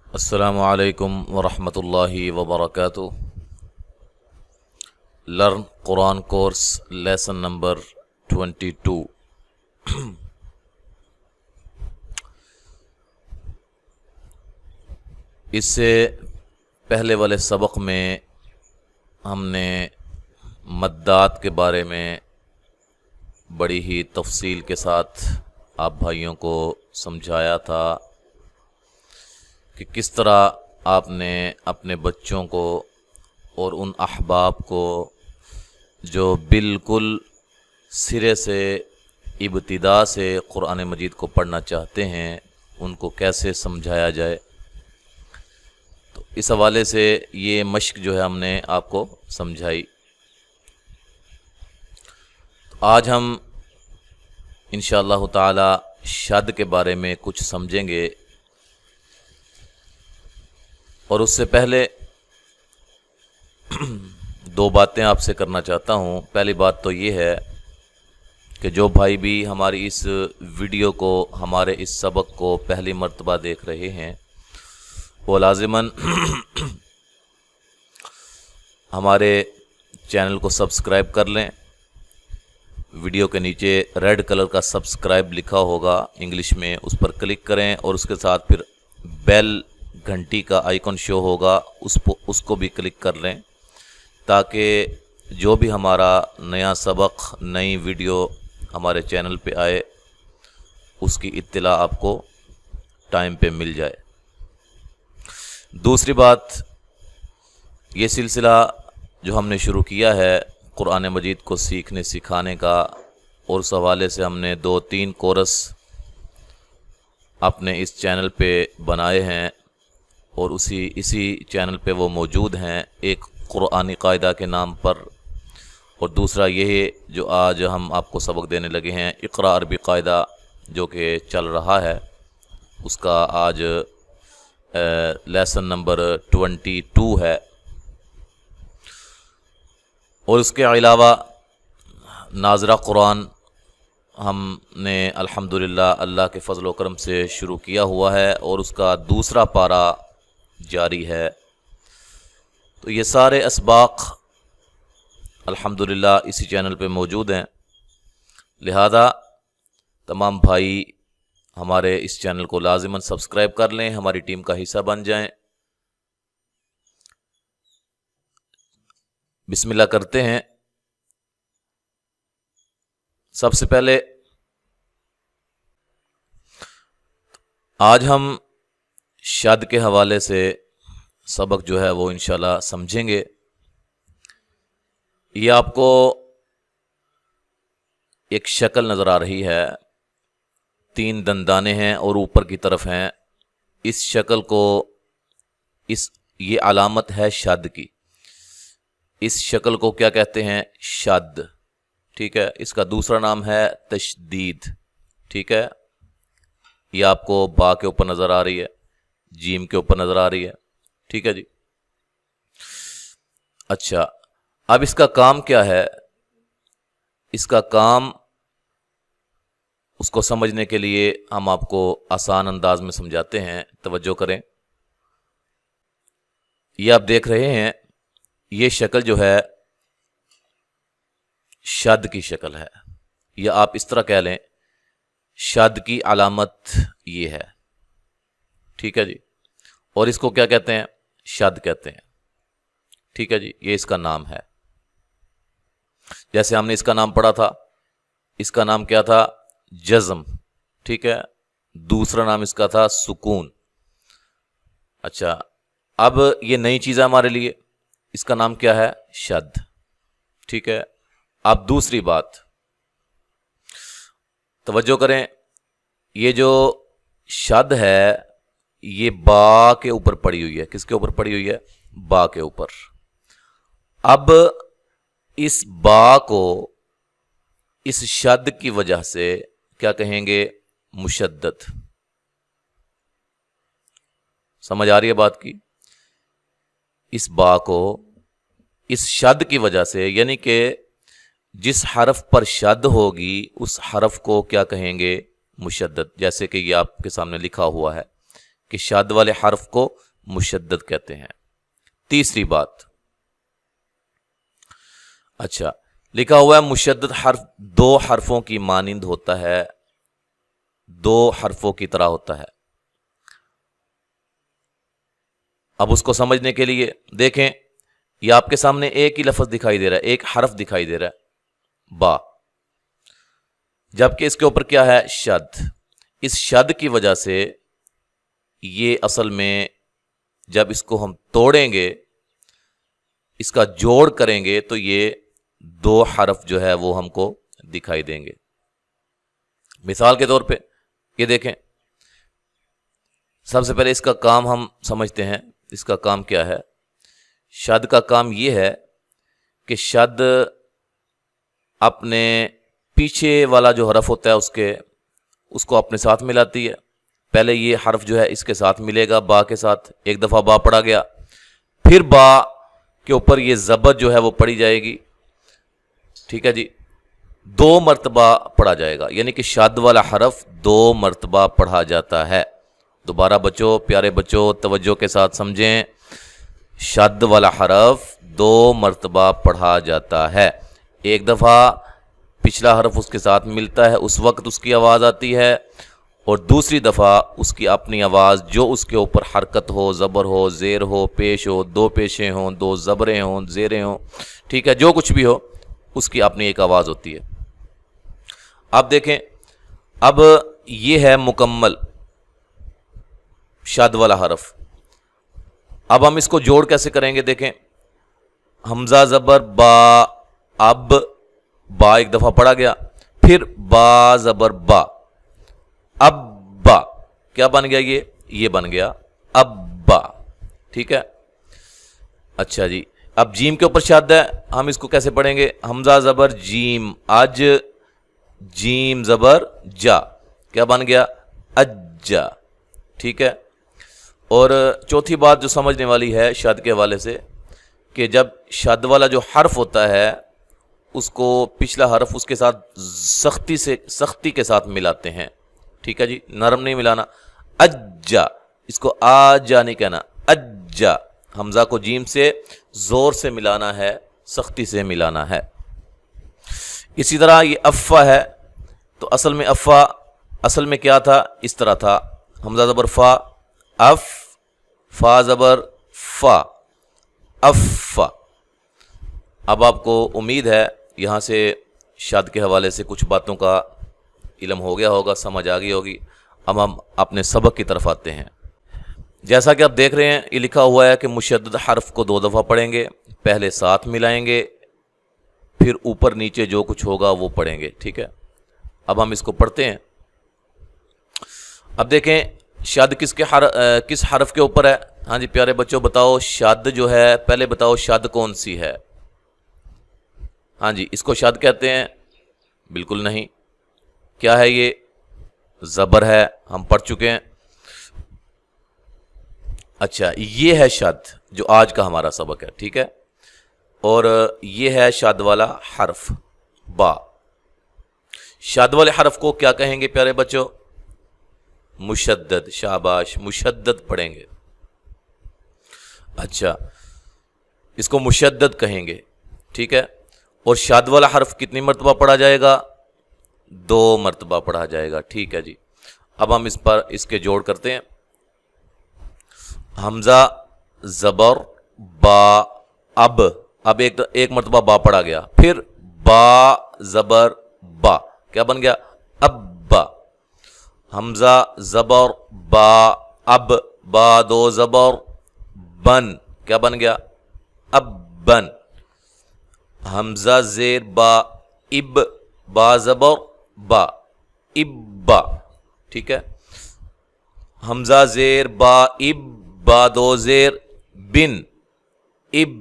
السلام علیکم ورحمۃ اللہ وبرکاتہ۔ لرن قرآن کورس لیسن نمبر 22۔ اس سے پہلے والے سبق میں ہم نے مدات کے بارے میں بڑی ہی تفصیل کے ساتھ آپ بھائیوں کو سمجھایا تھا کہ کس طرح آپ نے اپنے بچوں کو اور ان احباب کو جو بالکل سرے سے ابتدا سے قرآن مجید کو پڑھنا چاہتے ہیں ان کو کیسے سمجھایا جائے۔ تو اس حوالے سے یہ مشق جو ہے ہم نے آپ کو سمجھائی۔ آج ہم انشاءاللہ تعالی شد کے بارے میں کچھ سمجھیں گے، اور اس سے پہلے دو باتیں آپ سے کرنا چاہتا ہوں۔ پہلی بات تو یہ ہے کہ جو بھائی بھی ہماری اس ویڈیو کو، ہمارے اس سبق کو پہلی مرتبہ دیکھ رہے ہیں، وہ لازماً ہمارے چینل کو سبسکرائب کر لیں۔ ویڈیو کے نیچے ریڈ کلر کا سبسکرائب لکھا ہوگا انگلش میں، اس پر کلک کریں اور اس کے ساتھ پھر بیل گھنٹی کا آئیکن شو ہوگا، اس کو بھی کلک کر لیں، تاکہ جو بھی ہمارا نیا سبق، نئی ویڈیو ہمارے چینل پہ آئے اس کی اطلاع آپ کو ٹائم پہ مل جائے۔ دوسری بات، یہ سلسلہ جو ہم نے شروع کیا ہے قرآن مجید کو سیکھنے سکھانے کا، اور اس حوالے سے ہم نے 2-3 کورس اپنے اس چینل پہ بنائے ہیں، اور اسی چینل پہ وہ موجود ہیں، ایک قرآنی قاعدہ کے نام پر، اور دوسرا یہ جو آج ہم آپ کو سبق دینے لگے ہیں اقرا عربی قاعدہ، جو کہ چل رہا ہے، اس کا آج لیسن نمبر 22 ہے۔ اور اس کے علاوہ ناظرہ قرآن ہم نے الحمدللہ اللہ کے فضل و کرم سے شروع کیا ہوا ہے، اور اس کا دوسرا پارہ جاری ہے۔ تو یہ سارے اسباق الحمدللہ اسی چینل پہ موجود ہیں، لہذا تمام بھائی ہمارے اس چینل کو لازماً سبسکرائب کر لیں، ہماری ٹیم کا حصہ بن جائیں۔ بسم اللہ کرتے ہیں۔ سب سے پہلے آج ہم شد کے حوالے سے سبق جو ہے وہ انشاءاللہ سمجھیں گے۔ یہ آپ کو ایک شکل نظر آ رہی ہے، 3 دندانے ہیں اور اوپر کی طرف ہیں۔ اس شکل کو یہ علامت ہے شد کی۔ اس شکل کو کیا کہتے ہیں؟ شد، ٹھیک ہے۔ اس کا دوسرا نام ہے تشدید، ٹھیک ہے۔ یہ آپ کو با کے اوپر نظر آ رہی ہے، جیم کے اوپر نظر آ رہی ہے، ٹھیک ہے جی۔ اچھا، اب اس کا کام کیا ہے؟ اس کا کام، اس کو سمجھنے کے لیے ہم آپ کو آسان انداز میں سمجھاتے ہیں، توجہ کریں۔ یہ آپ دیکھ رہے ہیں، یہ شکل جو ہے شد کی شکل ہے، یا آپ اس طرح کہہ لیں شد کی علامت یہ ہے، ٹھیک ہے جی۔ اور اس کو کیا کہتے ہیں؟ شد کہتے ہیں، ٹھیک ہے جی۔ یہ اس کا نام ہے۔ جیسے ہم نے اس کا نام پڑھا تھا، اس کا نام کیا تھا؟ جزم، ٹھیک ہے۔ دوسرا نام اس کا تھا سکون۔ اچھا، اب یہ نئی چیز ہے ہمارے لیے، اس کا نام کیا ہے؟ شد، ٹھیک ہے۔ اب دوسری بات، توجہ کریں، یہ جو شد ہے یہ با کے اوپر پڑی ہوئی ہے۔ کس کے اوپر پڑی ہوئی ہے؟ با کے اوپر۔ اب اس با کو اس شد کی وجہ سے کیا کہیں گے؟ مشدد۔ سمجھ آ رہی ہے بات کی؟ اس با کو اس شد کی وجہ سے، یعنی کہ جس حرف پر شد ہوگی اس حرف کو کیا کہیں گے؟ مشدد۔ جیسے کہ یہ آپ کے سامنے لکھا ہوا ہے کہ شاد والے حرف کو مشدد کہتے ہیں۔ تیسری بات، اچھا لکھا ہوا ہے مشدد حرف دو حرفوں کی مانند ہوتا ہے، دو حرفوں کی طرح ہوتا ہے۔ اب اس کو سمجھنے کے لیے دیکھیں، یہ آپ کے سامنے ایک ہی لفظ دکھائی دے رہا ہے، ایک حرف دکھائی دے رہا ہے با، جبکہ اس کے اوپر کیا ہے؟ شد۔ اس شد کی وجہ سے یہ اصل میں جب اس کو ہم توڑیں گے، اس کا جوڑ کریں گے تو یہ دو حرف جو ہے وہ ہم کو دکھائی دیں گے۔ مثال کے طور پہ یہ دیکھیں، سب سے پہلے اس کا کام ہم سمجھتے ہیں، اس کا کام کیا ہے؟ شد کا کام یہ ہے کہ شد اپنے پیچھے والا جو حرف ہوتا ہے اس کو اپنے ساتھ ملاتی ہے۔ پہلے یہ حرف جو ہے اس کے ساتھ ملے گا، با کے ساتھ، ایک دفعہ با پڑھا گیا، پھر با کے اوپر یہ زبر جو ہے وہ پڑھی جائے گی، ٹھیک ہے جی، دو مرتبہ پڑھا جائے گا، یعنی کہ شد والا حرف دو مرتبہ پڑھا جاتا ہے۔ دوبارہ بچوں، پیارے بچوں توجہ کے ساتھ سمجھیں، شد والا حرف دو مرتبہ پڑھا جاتا ہے۔ ایک دفعہ پچھلا حرف اس کے ساتھ ملتا ہے، اس وقت اس کی آواز آتی ہے، اور دوسری دفعہ اس کی اپنی آواز جو اس کے اوپر حرکت ہو، زبر ہو، زیر ہو، پیش ہو، دو پیشیں ہوں، دو زبریں ہوں، زیریں ہوں، ٹھیک ہے، جو کچھ بھی ہو اس کی اپنی ایک آواز ہوتی ہے۔ اب دیکھیں، اب یہ ہے مکمل شد والا حرف۔ اب ہم اس کو جوڑ کیسے کریں گے؟ دیکھیں، حمزہ زبر با، اب با ایک دفعہ پڑھا گیا، پھر با زبر با، اب با، کیا بن گیا؟ یہ بن گیا اب با، ٹھیک ہے۔ اچھا جی، اب جیم کے اوپر شد ہے، ہم اس کو کیسے پڑھیں گے؟ حمزہ زبر جیم، اج، جیم زبر جا، کیا بن گیا؟ اجا، ٹھیک ہے۔ اور چوتھی بات جو سمجھنے والی ہے شد کے حوالے سے، کہ جب شد والا جو حرف ہوتا ہے اس کو پچھلا حرف اس کے ساتھ سختی کے ساتھ ملاتے ہیں، ٹھیک ہے جی، نرم نہیں ملانا۔ اجا، اس کو آجا نہیں کہنا، اجا، حمزہ کو جیم سے زور سے ملانا ہے، سختی سے ملانا ہے۔ اسی طرح یہ افا ہے، تو اصل میں کیا تھا؟ اس طرح تھا، حمزہ زبر فا، اف، فا زبر فا، افا۔ اب آپ کو امید ہے یہاں سے شد کے حوالے سے کچھ باتوں کا علم ہو گیا ہوگا، سمجھ آ گئی ہوگی۔ اب ہم اپنے سبق کی طرف آتے ہیں۔ جیسا کہ آپ دیکھ رہے ہیں، یہ لکھا ہوا ہے کہ مشدد حرف کو دو دفعہ پڑھیں گے، پہلے ساتھ ملائیں گے، پھر اوپر نیچے جو کچھ ہوگا وہ پڑھیں گے، ٹھیک ہے۔ اب ہم اس کو پڑھتے ہیں۔ اب دیکھیں شد کس حرف کے اوپر ہے؟ ہاں جی پیارے بچوں بتاؤ، شد جو ہے، پہلے بتاؤ شد کون سی ہے؟ ہاں جی، اس کو شد کہتے ہیں؟ بالکل نہیں۔ کیا ہے یہ؟ زبر ہے، ہم پڑھ چکے ہیں۔ اچھا، یہ ہے شد جو آج کا ہمارا سبق ہے، ٹھیک ہے، اور یہ ہے شد والا حرف با۔ شد والے حرف کو کیا کہیں گے پیارے بچوں؟ مشدد، شاباش، مشدد پڑھیں گے۔ اچھا، اس کو مشدد کہیں گے، ٹھیک ہے، اور شد والا حرف کتنی مرتبہ پڑھا جائے گا؟ دو مرتبہ پڑھا جائے گا، ٹھیک ہے جی۔ اب ہم اس کے جوڑ کرتے ہیں۔ حمزہ زبر با، اب ایک مرتبہ با پڑھا گیا، پھر با زبر با، کیا بن گیا؟ اب با۔ حمزہ زبر با، اب، با دو زبر بن، کیا بن گیا؟ اب بن۔ حمزہ زیر با، اب، با زبر با، ابا، ٹھیک ہے۔ حمزہ زیر با، اب، با دو زیر بن، اب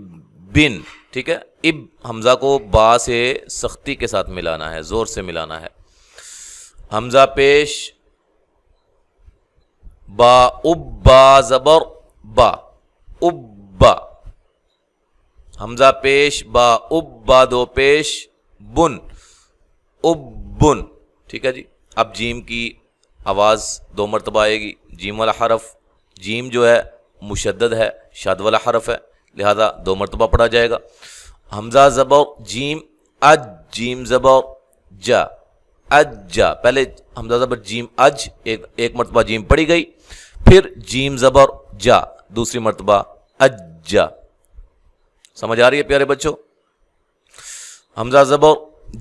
بن، ٹھیک ہے۔ اب حمزہ کو با سے سختی کے ساتھ ملانا ہے، زور سے ملانا ہے۔ حمزہ پیش با، اب، با زبر با، ابا۔ حمزہ پیش با، اب، با دو پیش بن، ابن، ٹھیک ہے جی۔ اب جیم کی آواز دو مرتبہ آئے گی، جیم والا حرف جیم جو ہے مشدد ہے، شاد والا حرف ہے، لہذا 2 مرتبہ پڑھا جائے گا۔ حمزہ زبر جیم اج، جیم زبر جا، اجا، پہلے حمزہ زبر جیم اج، ایک مرتبہ جیم پڑھی گئی، پھر جیم زبر جا دوسری مرتبہ اجا۔ سمجھ آ رہی ہے پیارے بچوں؟ حمزہ زبر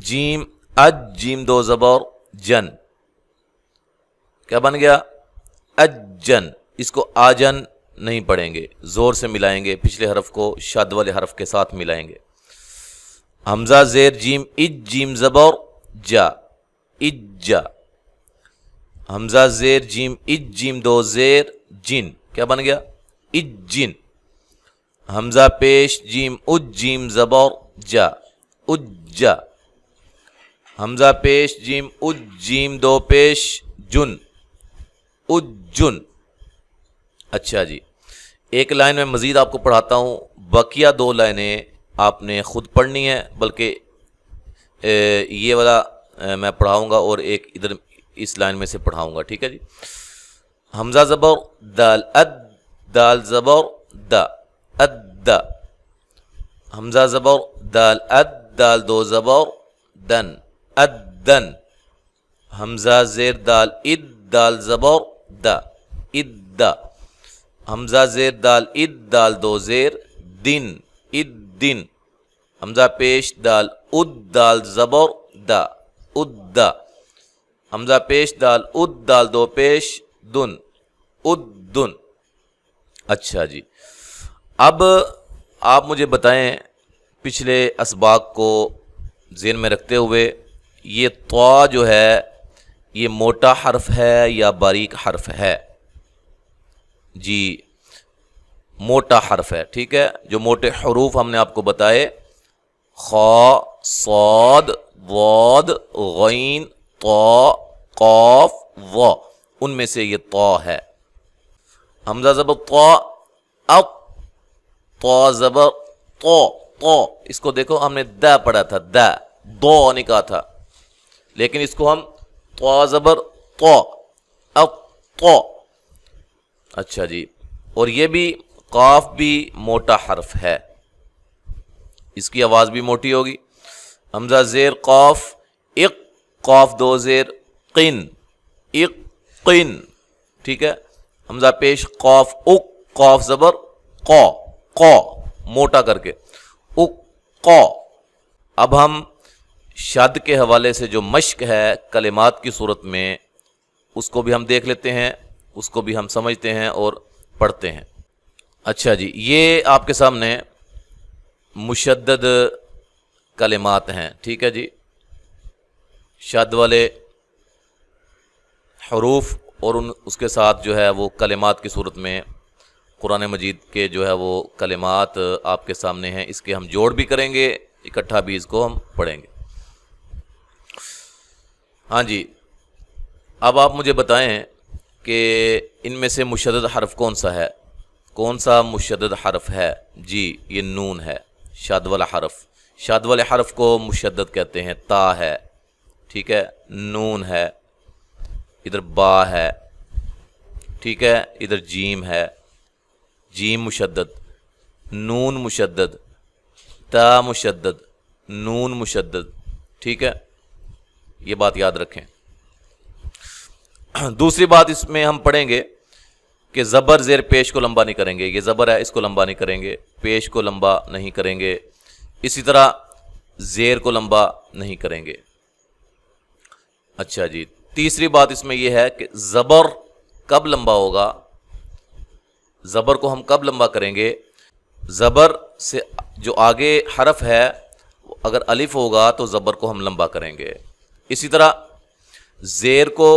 جیم اج، جیم 2 زبر جن، کیا بن گیا؟ اجن۔ اس کو آجن نہیں پڑھیں گے، زور سے ملائیں گے، پچھلے حرف کو شد والے حرف کے ساتھ ملائیں گے۔ حمزہ زیر جیم اج، جیم زبر جا، اجا۔ حمزہ زیر جیم اج، جیم 2 زیر جن، کیا بن گیا؟ اجن۔ حمزہ پیش جیم اج، جیم زبر جا، اجا۔ حمزہ پیش جیم اج، جیم 2 پیش جن، اجن۔ اچھا جی، ایک لائن میں مزید آپ کو پڑھاتا ہوں، بقیہ 2 لائنیں آپ نے خود پڑھنی ہے، بلکہ یہ والا میں پڑھاؤں گا اور ایک ادھر اس لائن میں سے پڑھاؤں گا، ٹھیک ہے جی۔ حمزہ زبر دال اد، دال زبر دا، اد۔ حمزہ زبر دال اد، دال 2 زبر دن، ادن۔ حمزہ زیر دال اد، دال زبر دا، ادا۔ حمزہ زیر دال اد، دال 2 زیر دن، ادن۔ حمزہ پیش دال اد، دال زبر دا، ادا۔ حمزہ پیش دال اد، دال 2 پیش دن، ادن۔ اچھا جی، اب آپ مجھے بتائیں پچھلے اسباق کو ذہن میں رکھتے ہوئے، یہ طا جو ہے یہ موٹا حرف ہے یا باریک حرف ہے؟ جی موٹا حرف ہے، ٹھیک ہے۔ جو موٹے حروف ہم نے آپ کو بتائے، خا، صاد، ضاد، غین، طا، قاف، وا، ان میں سے یہ طا ہے۔ حمزہ زبر طا، اط، طا زبر طا، طا، اس کو دیکھو ہم نے دا پڑھا تھا، دا، دو نہیں کہا تھا، لیکن اس کو ہم طا زبر طا، اط، طا۔ اچھا جی، اور یہ بھی قاف بھی موٹا حرف ہے، اس کی آواز بھی موٹی ہوگی۔ حمزہ زیر قاف اق، قاف 2 زیر قن، اق، قن، ٹھیک ہے۔ حمزہ پیش قاف اق، قاف زبر قا، قا، موٹا کر کے، اق، قا۔ اب ہم شد کے حوالے سے جو مشق ہے کلمات کی صورت میں، اس کو بھی ہم دیکھ لیتے ہیں، اس کو بھی ہم سمجھتے ہیں اور پڑھتے ہیں۔ اچھا جی، یہ آپ کے سامنے مشدد کلمات ہیں، ٹھیک ہے جی، شد والے حروف اور اس کے ساتھ جو ہے وہ کلمات کی صورت میں قرآن مجید کے جو ہے وہ کلمات آپ کے سامنے ہیں، اس کے ہم جوڑ بھی کریں گے، اکٹھا بھی اس کو ہم پڑھیں گے۔ ہاں جی، اب آپ مجھے بتائیں کہ ان میں سے مشدد حرف کون سا ہے؟ کون سا مشدد حرف ہے؟ جی یہ نون ہے، شاد والا حرف۔ شاد والے حرف کو مشدد کہتے ہیں، تا ہے، ٹھیک ہے، نون ہے، ادھر با ہے، ٹھیک ہے، ادھر جیم ہے، جیم مشدد، نون مشدد، تا مشدد، نون مشدد، ٹھیک ہے، یہ بات یاد رکھیں۔ دوسری بات اس میں ہم پڑھیں گے کہ زبر زیر پیش کو لمبا نہیں کریں گے، یہ زبر ہے اس کو لمبا نہیں کریں گے، پیش کو لمبا نہیں کریں گے، اسی طرح زیر کو لمبا نہیں کریں گے۔ اچھا جی، تیسری بات اس میں یہ ہے کہ زبر کب لمبا ہوگا، زبر کو ہم کب لمبا کریں گے؟ زبر سے جو آگے حرف ہے اگر الف ہوگا تو زبر کو ہم لمبا کریں گے، اسی طرح زیر کو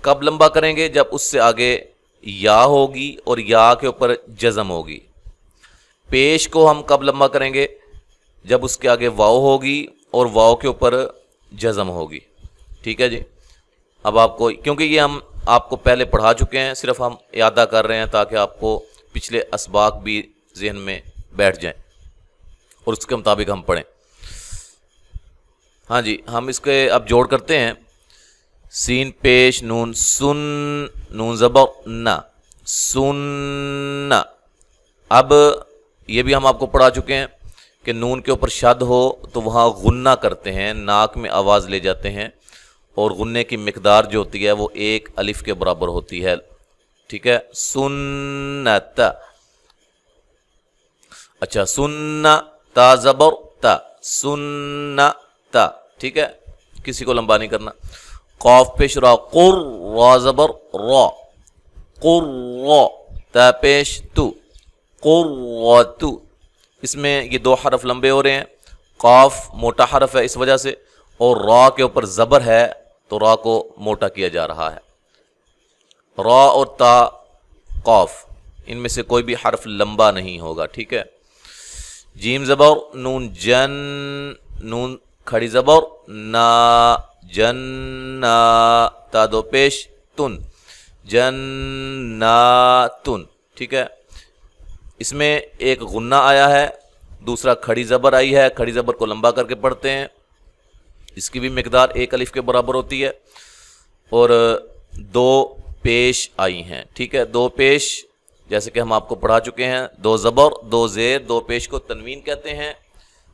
کب لمبا کریں گے؟ جب اس سے آگے یا ہوگی اور یا کے اوپر جزم ہوگی۔ پیش کو ہم کب لمبا کریں گے؟ جب اس کے آگے واو ہوگی اور واو کے اوپر جزم ہوگی، ٹھیک ہے جی۔ اب آپ کو، کیونکہ یہ ہم آپ کو پہلے پڑھا چکے ہیں، صرف ہم اعادہ کر رہے ہیں تاکہ آپ کو پچھلے اسباق بھی ذہن میں بیٹھ جائیں اور اس کے مطابق ہم پڑھیں۔ ہاں جی، ہم اس کے اب جوڑ کرتے ہیں۔ سین پیش نون سن، نون زبر نا، سن. اب یہ بھی ہم آپ کو پڑھا چکے ہیں کہ نون کے اوپر شد ہو تو وہاں غنہ کرتے ہیں، ناک میں آواز لے جاتے ہیں، اور غنے کی مقدار جو ہوتی ہے وہ ایک الف کے برابر ہوتی ہے. ٹھیک ہے، سنت. اچھا، سن تا زبر تا، سنت. ٹھیک ہے، کسی کو لمبا نہیں کرنا. قاف پیش را، قر، را زبر را، قر را. تا پیش تو، قرۃ. اس میں یہ دو حرف لمبے ہو رہے ہیں. قاف موٹا حرف ہے اس وجہ سے، اور را کے اوپر زبر ہے تو را کو موٹا کیا جا رہا ہے. را اور تا، قاف، ان میں سے کوئی بھی حرف لمبا نہیں ہوگا. ٹھیک ہے. جیم زبر نون جن، نون کھڑی زبر نا، جن. تا دو پیش تن، جناتن. ٹھیک ہے، اس میں ایک غنہ آیا ہے، دوسرا کھڑی زبر آئی ہے. کھڑی زبر کو لمبا کر کے پڑھتے ہیں، اس کی بھی مقدار ایک الف کے برابر ہوتی ہے. اور دو پیش آئی ہیں. ٹھیک ہے، دو پیش جیسے کہ ہم آپ کو پڑھا چکے ہیں، دو زبر دو زیر، دو پیش کو تنوین کہتے ہیں،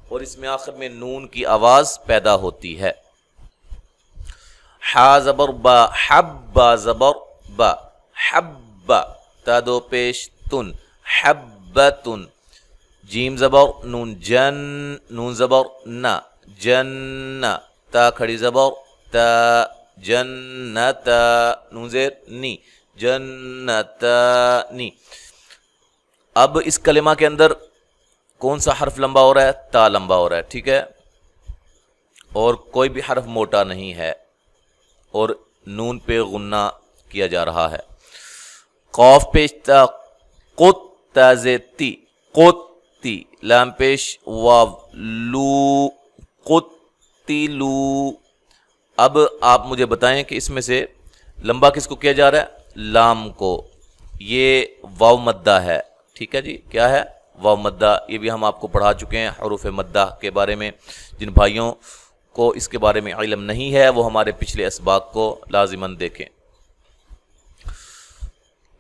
اور اس میں آخر میں نون کی آواز پیدا ہوتی ہے. حا زبر با، حبا زبر با، حبا. تا دو پیش تن، حبتن. جیم زبر نون جن، نون زبر نا، جن. تا کھڑی زبر تا، جنتا. نون زیر نی، جنتانی. اب اس کلمہ کے اندر کون سا حرف لمبا ہو رہا ہے؟ تا لمبا ہو رہا ہے. ٹھیک ہے، اور کوئی بھی حرف موٹا نہیں ہے، اور نون پہ غنہ کیا جا رہا ہے. قاف پیش تا، قط. تا زیتی، قتی. لام پیش واو، لو، قتلو. اب آپ مجھے بتائیں کہ اس میں سے لمبا کس کو کیا جا رہا ہے؟ لام کو. یہ واو مدہ ہے. ٹھیک ہے جی، کیا ہے؟ واو مدہ. یہ بھی ہم آپ کو پڑھا چکے ہیں حروف مدہ کے بارے میں. جن بھائیوں کو اس کے بارے میں علم نہیں ہے وہ ہمارے پچھلے اسباق کو لازماً دیکھیں.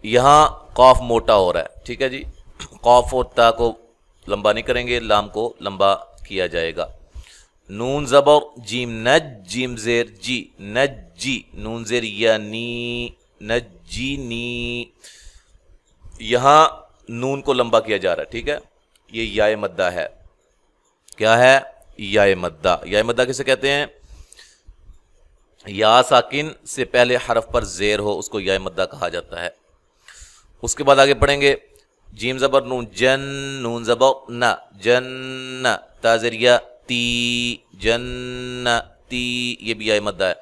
یہاں قاف موٹا ہو رہا ہے. ٹھیک ہے جی، قاف اور تا کو لمبا نہیں کریں گے، لام کو لمبا کیا جائے گا. نون زبر جیم نج، جیم زیر جی، نجی. نون زیر یا نی، نجی نی. یہاں نون کو لمبا کیا جا رہا ہے. ٹھیک ہے، یہ یائے مدہ ہے. کیا ہے؟ یائے مدہ. یائے مدہ کسے کہتے ہیں؟ یا ساکن سے پہلے حرف پر زیر ہو اس کو یائے مدہ کہا جاتا ہے. اس کے بعد آگے پڑھیں گے. جیم زبر نون جن، نون زبر نا، جن. تا زیر یا تی، جن تی. یہ بھی یائے مدہ ہے.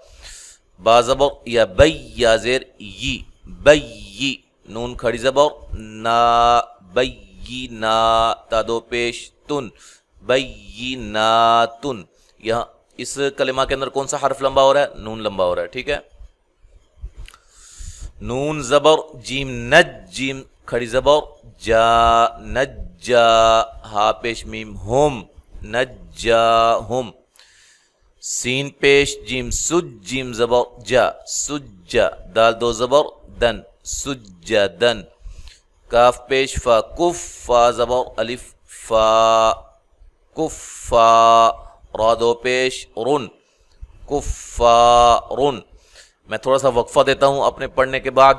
با زبر یا بی، یا زیر یی، بی. نون کھڑی زبر نا، بی نا. تا دو پیش تن، بی نا تن. یہاں اس کلمہ کے اندر کون سا حرف لمبا ہو رہا ہے؟ نون لمبا ہو رہا ہے. ٹھیک ہے. نون زبر جیم نج، جیم کھڑی زبر جا، نجا. ہا پیش میم ہم، نجاہم. سین پیش جیم سج، جیم زبر جا، سجا. دال دو زبر دن، سجدن. کاف پیش فا، کف. فا زبر الف فا، کفا. را دو پیش رن، کفارن. میں تھوڑا سا وقفہ دیتا ہوں اپنے پڑھنے کے بعد،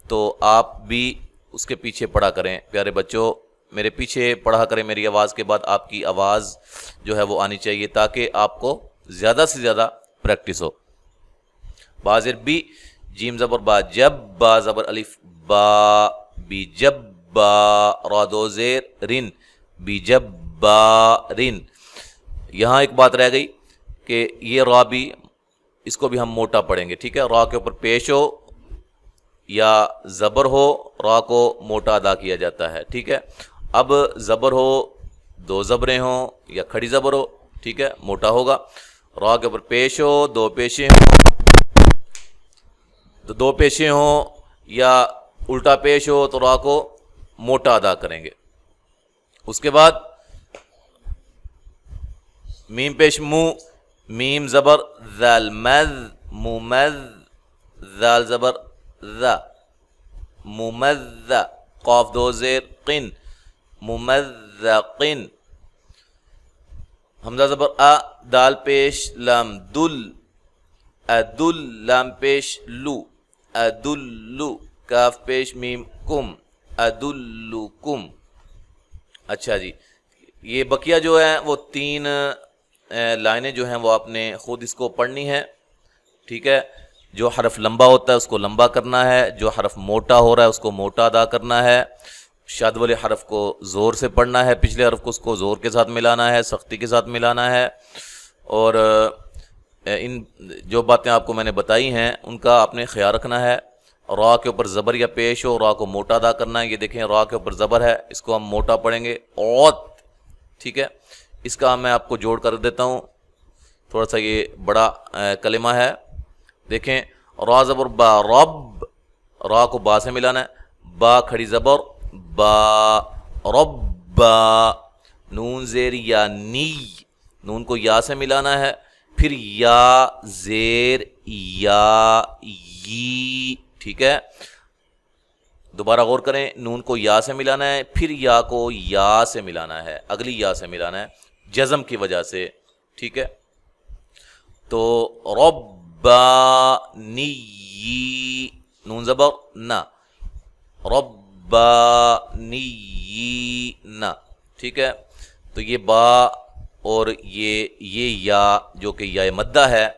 تو آپ بھی اس کے پیچھے پڑھا کریں. پیارے بچوں، میرے پیچھے پڑھا کریں. میری آواز کے بعد آپ کی آواز جو ہے وہ آنی چاہیے تاکہ آپ کو زیادہ سے زیادہ پریکٹس ہو. با زیر بی، جیم زبر با جب، با زبر الف با، بی جب با. را دو زیر رن، بی جب با رن. یہاں ایک بات رہ گئی کہ یہ را بھی، اس کو بھی ہم موٹا پڑھیں گے. ٹھیک ہے، را کے اوپر پیش ہو یا زبر ہو، را کو موٹا ادا کیا جاتا ہے. ٹھیک ہے، اب زبر ہو، دو زبریں ہوں یا کھڑی زبر ہو، ٹھیک ہے، موٹا ہوگا. را کے اوپر پیش ہو، دو پیشیں ہوں تو دو پیشیں ہوں، یا الٹا پیش ہو تو را کو موٹا ادا کریں گے. اس کے بعد میم پیش مو، میم زبر ذال، مذ، ممذ. ذال زبر ذا، قاف دو زیر قن ممذقن. حمزہ زبر آ دال پیش لام دل ادل لام پیش لو ادلو کاف پیش میم کم ادلکم. اچھا جی، یہ بقیہ جو ہیں وہ 3 لائنیں جو ہیں وہ آپ نے خود اس کو پڑھنی ہے. ٹھیک ہے، جو حرف لمبا ہوتا ہے اس کو لمبا کرنا ہے، جو حرف موٹا ہو رہا ہے اس کو موٹا ادا کرنا ہے. شاد والے حرف کو زور سے پڑھنا ہے، پچھلے حرف کو اس کو زور کے ساتھ ملانا ہے، سختی کے ساتھ ملانا ہے. اور ان جو باتیں آپ کو میں نے بتائی ہیں ان کا آپ نے خیال رکھنا ہے. را کے اوپر زبر یا پیش ہو، را کو موٹا ادا کرنا ہے. یہ دیکھیں را کے اوپر زبر ہے، اس کو ہم موٹا پڑھیں گے اوت. ٹھیک ہے، اس کا میں آپ کو جوڑ کر دیتا ہوں. تھوڑا سا یہ بڑا کلمہ ہے. دیکھیں را زبر با رب، را کو با سے ملانا ہے، با کھڑی زبر با ربا. نون زیر یا نی، نون کو یا سے ملانا ہے، پھر یا زیر یا یی. ٹھیک ہے، دوبارہ غور کریں، نون کو یا سے ملانا ہے، پھر یا کو یا سے ملانا ہے، اگلی یا سے ملانا ہے جزم کی وجہ سے. ٹھیک ہے، تو ربانی نون زبر نہ ربانی نہ. ٹھیک ہے، تو یہ با اور یہ یا جو کہ یا مدہ ہے،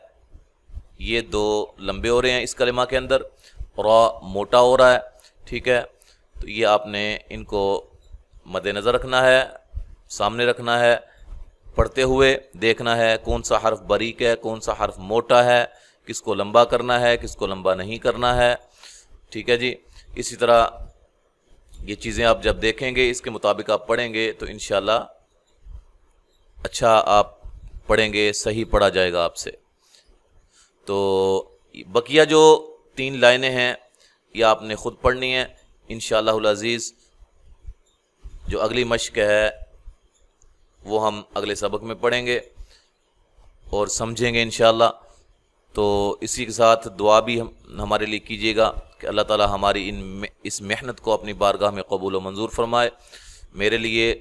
یہ 2 لمبے ہو رہے ہیں اس کلمہ کے اندر، را موٹا ہو رہا ہے. ٹھیک ہے، تو یہ آپ نے ان کو مد نظر رکھنا ہے، سامنے رکھنا ہے، پڑھتے ہوئے دیکھنا ہے کون سا حرف باریک ہے، کون سا حرف موٹا ہے، کس کو لمبا کرنا ہے، کس کو لمبا نہیں کرنا ہے. ٹھیک ہے جی، اسی طرح یہ چیزیں آپ جب دیکھیں گے اس کے مطابق آپ پڑھیں گے تو انشاءاللہ اچھا آپ پڑھیں گے، صحیح پڑھا جائے گا آپ سے. تو بقیہ جو 3 لائنیں ہیں یہ آپ نے خود پڑھنی ہیں انشاءاللہ العزیز. جو اگلی مشق ہے وہ ہم اگلے سبق میں پڑھیں گے اور سمجھیں گے انشاءاللہ. تو اسی کے ساتھ دعا بھی ہمارے لیے کیجیے گا کہ اللہ تعالی ہماری اس محنت کو اپنی بارگاہ میں قبول و منظور فرمائے. میرے لیے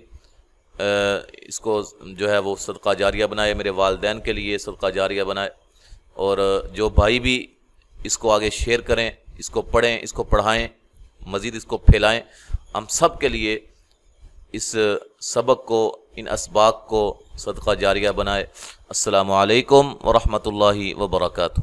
اس کو جو ہے وہ صدقہ جاریہ بنائے، میرے والدین کے لیے صدقہ جاریہ بنائے، اور جو بھائی بھی اس کو آگے شیئر کریں، اس کو پڑھیں، اس کو پڑھائیں، مزید اس کو پھیلائیں. ہم سب کے لیے اس سبق کو، ان اسباق کو صدقہ جاریہ بنائے. السلام علیکم ورحمۃ اللہ وبرکاتہ.